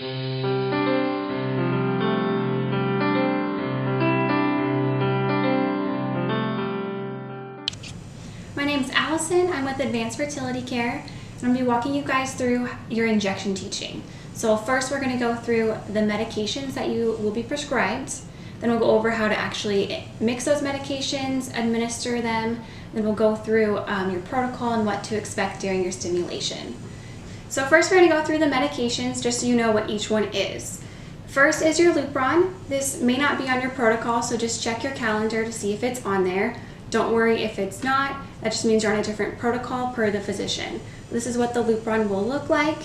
My name is Allison. I'm with Advanced Fertility Care, and I'm going to be walking you guys through your injection teaching. So first we're going to go through the medications that you will be prescribed. Then we'll go over how to actually mix those medications, administer them. Then we'll go through your protocol and what to expect during your stimulation. So first we're going to go through the medications just so you know what each one is. First is your Lupron. This may not be on your protocol, so just check your calendar to see if it's on there. Don't worry if it's not. That just means you're on a different protocol per the physician. This is what the Lupron will look like.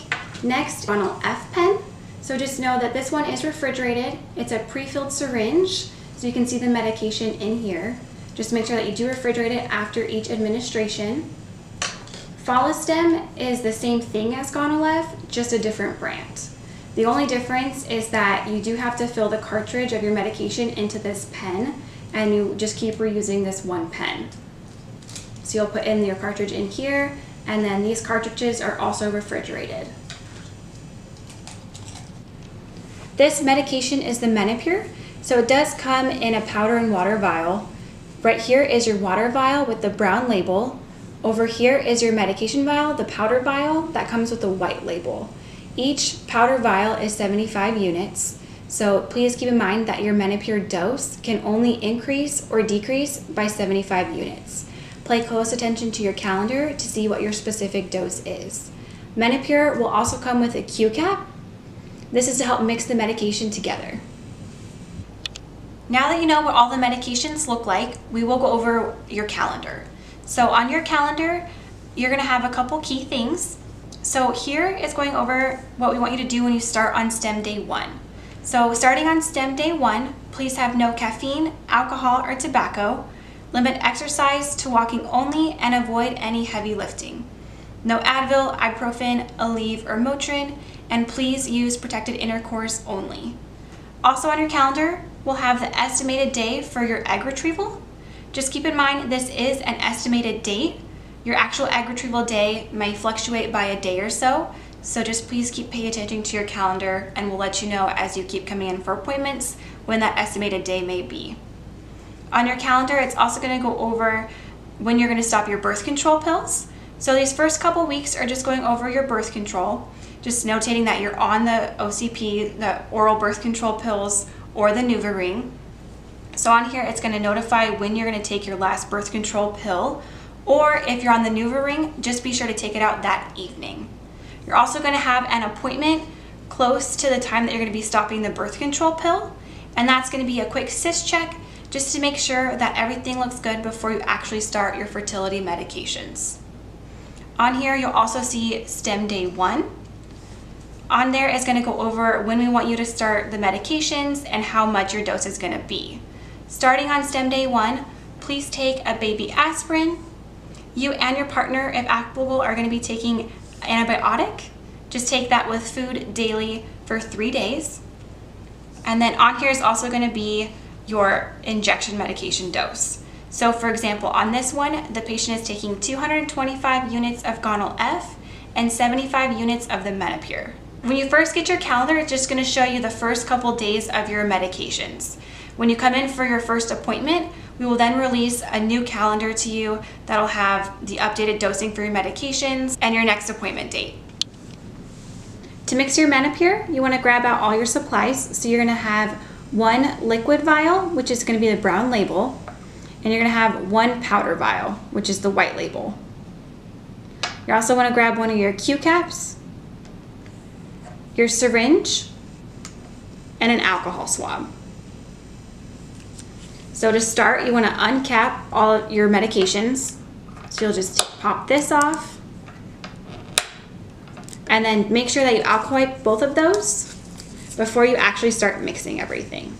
Next, Ronald F pen. So just know that this one is refrigerated. It's a pre-filled syringe, so you can see the medication in here. Just make sure that you do refrigerate it after each administration. Follistim is the same thing as Gonalev, just a different brand. The only difference is that you do have to fill the cartridge of your medication into this pen, and you just keep reusing this one pen. So you'll put in your cartridge in here, and then these cartridges are also refrigerated. This medication is the Menopur, so it does come in a powder and water vial. Right here is your water vial with the brown label. Over here is your medication vial, the powder vial, that comes with the white label. Each powder vial is 75 units, so please keep in mind that your Menopur dose can only increase or decrease by 75 units. Pay close attention to your calendar to see what your specific dose is. Menopur will also come with a Q-cap. This is to help mix the medication together. Now that you know what all the medications look like, we will go over your calendar. So on your calendar, you're gonna have a couple key things. So here is going over what we want you to do when you start on STEM day 1. So starting on STEM day 1, please have no caffeine, alcohol, or tobacco. Limit exercise to walking only and avoid any heavy lifting. No Advil, ibuprofen, Aleve, or Motrin, and please use protected intercourse only. Also on your calendar, we'll have the estimated day for your egg retrieval. Just keep in mind this is an estimated date. Your actual egg retrieval day may fluctuate by a day or so, so just please keep paying attention to your calendar, and we'll let you know as you keep coming in for appointments when that estimated day may be. On your calendar, it's also going to go over when you're going to stop your birth control pills. So these first couple weeks are just going over your birth control, just notating that you're on the OCP, the oral birth control pills, or the NuvaRing. So on here, it's going to notify when you're going to take your last birth control pill, or if you're on the NuvaRing, just be sure to take it out that evening. You're also going to have an appointment close to the time that you're going to be stopping the birth control pill, and that's going to be a quick cyst check just to make sure that everything looks good before you actually start your fertility medications. On here, you'll also see STEM day 1. On there is going to go over when we want you to start the medications and how much your dose is going to be. Starting on STEM day 1, please take a baby aspirin. You and your partner, if applicable, are going to be taking antibiotic. Just take that with food daily for 3 days. And then on here is also going to be your injection medication dose. So for example, on this one, the patient is taking 225 units of Gonal-F and 75 units of the Menopur. When you first get your calendar, it's just going to show you the first couple days of your medications. When you come in for your first appointment, we will then release a new calendar to you that'll have the updated dosing for your medications and your next appointment date. To mix your Menopur, you want to grab out all your supplies. So you're going to have one liquid vial, which is going to be the brown label, and you're going to have one powder vial, which is the white label. You also want to grab one of your Q-caps, your syringe, and an alcohol swab. So to start, you want to uncap all of your medications. So you'll just pop this off, and then make sure that you alcohol wipe both of those before you actually start mixing everything.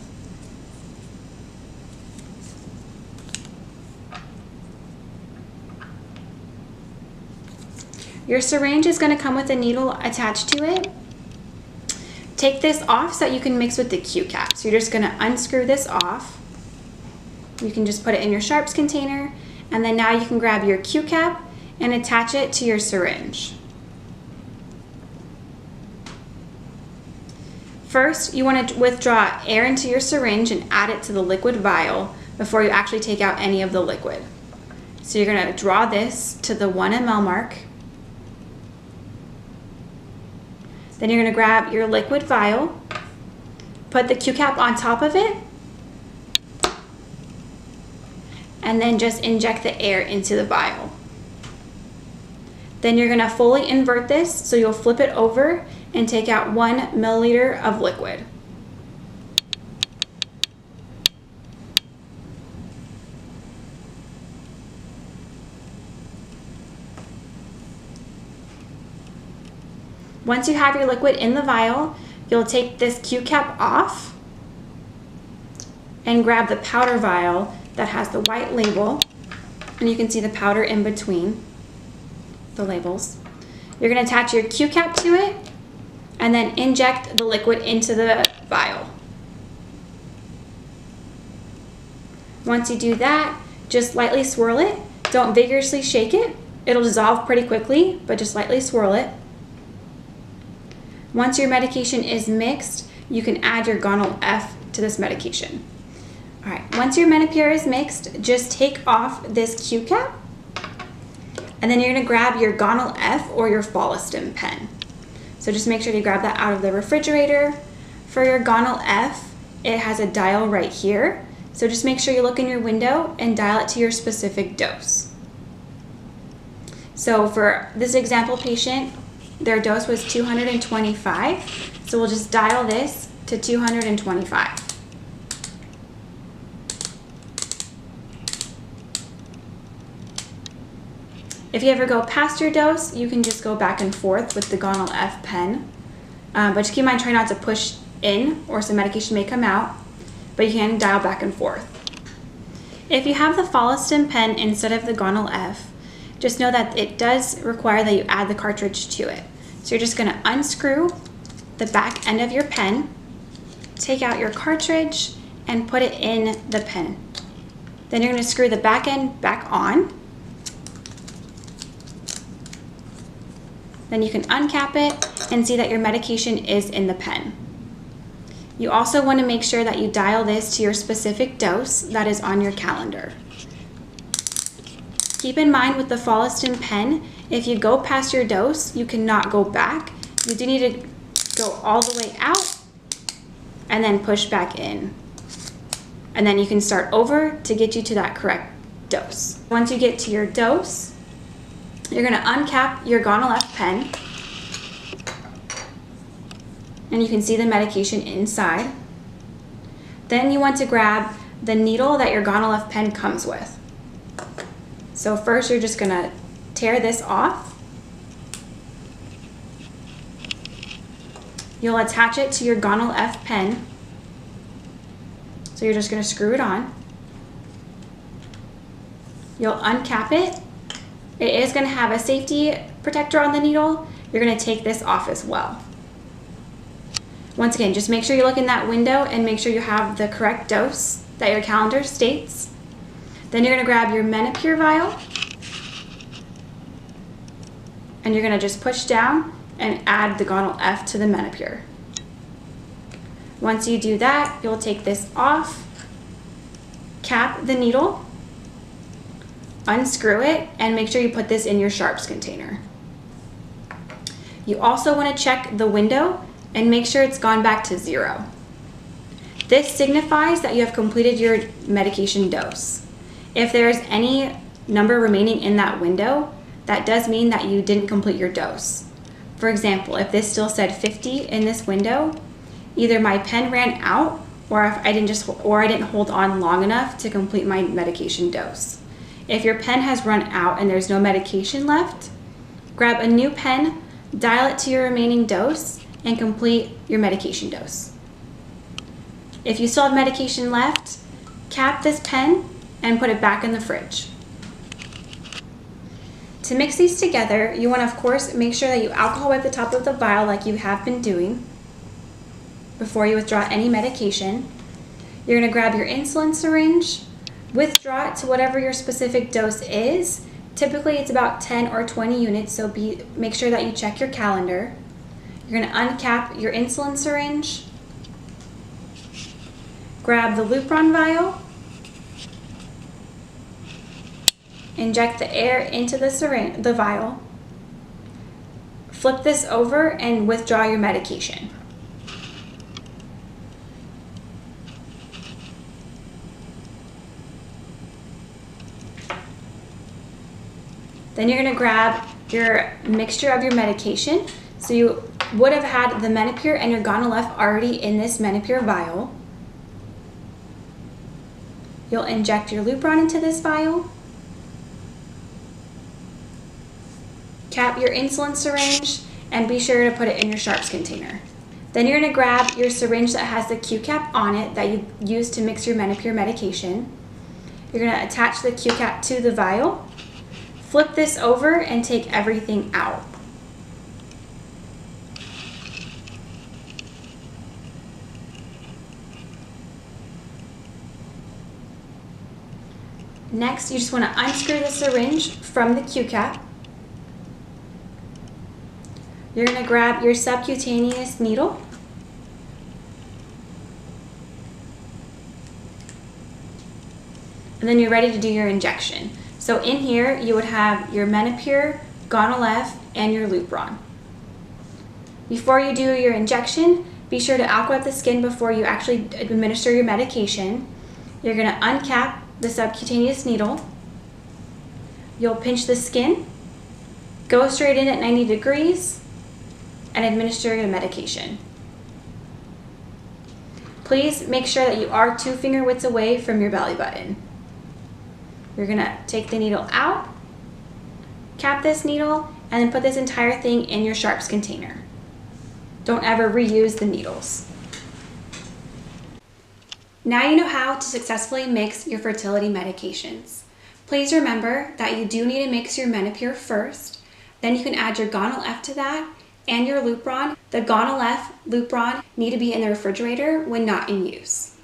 Your syringe is going to come with a needle attached to it. Take this off so that you can mix with the Q-cap. So you're just going to unscrew this off. You can just put it in your sharps container, and then now you can grab your Q-cap and attach it to your syringe. First, you want to withdraw air into your syringe and add it to the liquid vial before you actually take out any of the liquid. So you're going to draw this to the 1 ml mark. Then you're going to grab your liquid vial, put the Q-cap on top of it, and then just inject the air into the vial. Then you're going to fully invert this, so you'll flip it over and take out 1 milliliter of liquid. Once you have your liquid in the vial, you'll take this Q-cap off and grab the powder vial that has the white label, and you can see the powder in between the labels. You're going to attach your Q-cap to it and then inject the liquid into the vial. Once you do that, just lightly swirl it. Don't vigorously shake it. It'll dissolve pretty quickly, but just lightly swirl it. Once your medication is mixed, you can add your Gonal F to this medication. All right, once your Menopur is mixed, just take off this Q-cap, and then you're gonna grab your Gonal F or your Follistim pen. So just make sure you grab that out of the refrigerator. For your Gonal F, it has a dial right here. So just make sure you look in your window and dial it to your specific dose. So for this example patient, their dose was 225. So we'll just dial this to 225. If you ever go past your dose, you can just go back and forth with the Gonal F pen. But just keep in mind, try not to push in or some medication may come out, but you can dial back and forth. If you have the Follistim pen instead of the Gonal F, just know that it does require that you add the cartridge to it. So you're just going to unscrew the back end of your pen, take out your cartridge, and put it in the pen. Then you're going to screw the back end back on. Then you can uncap it and see that your medication is in the pen. You also want to make sure that you dial this to your specific dose that is on your calendar. Keep in mind with the Follistim pen, if you go past your dose, you cannot go back. You do need to go all the way out and then push back in. And then you can start over to get you to that correct dose. Once you get to your dose, you're going to uncap your Gonal F pen, and you can see the medication inside. Then you want to grab the needle that your Gonal F pen comes with. So first you're just going to tear this off. You'll attach it to your Gonal F pen. So you're just going to screw it on. You'll uncap it. It is going to have a safety protector on the needle. You're going to take this off as well. Once again, just make sure you look in that window and make sure you have the correct dose that your calendar states. Then you're going to grab your Menopur vial, and you're going to just push down and add the Gonal F to the Menopur. Once you do that, you'll take this off, cap the needle, unscrew it, and make sure you put this in your sharps container. You also want to check the window and make sure it's gone back to 0. This signifies that you have completed your medication dose. If there's any number remaining in that window, that does mean that you didn't complete your dose. For example, if this still said 50 in this window, either my pen ran out or I didn't hold on long enough to complete my medication dose. If your pen has run out and there's no medication left, grab a new pen, dial it to your remaining dose, and complete your medication dose. If you still have medication left, cap this pen and put it back in the fridge. To mix these together, you want to, of course, make sure that you alcohol wipe the top of the vial like you have been doing before you withdraw any medication. You're going to grab your insulin syringe, withdraw it to whatever your specific dose is. Typically, it's about 10 or 20 units, so make sure that you check your calendar. You're going to uncap your insulin syringe, grab the Lupron vial, inject the air into the vial, flip this over and withdraw your medication. Then you're going to grab your mixture of your medication. So you would have had the Menopur and your Gonal-f already in this Menopur vial. You'll inject your Lupron into this vial. Cap your insulin syringe and be sure to put it in your sharps container. Then you're going to grab your syringe that has the Q cap on it that you use to mix your Menopur medication. You're going to attach the Q cap to the vial. Flip this over and take everything out. Next, you just want to unscrew the syringe from the Q cap. You're going to grab your subcutaneous needle. And then you're ready to do your injection. So in here, you would have your Menopur, Gonal-f, and your Lupron. Before you do your injection, be sure to alcohol up the skin before you actually administer your medication. You're going to uncap the subcutaneous needle. You'll pinch the skin, go straight in at 90 degrees, and administer your medication. Please make sure that you are 2 finger widths away from your belly button. You're gonna take the needle out, cap this needle, and then put this entire thing in your sharps container. Don't ever reuse the needles. Now you know how to successfully mix your fertility medications. Please remember that you do need to mix your Menopur first, then you can add your Gonal-f to that and your Lupron. The Gonal-f, Lupron need to be in the refrigerator when not in use.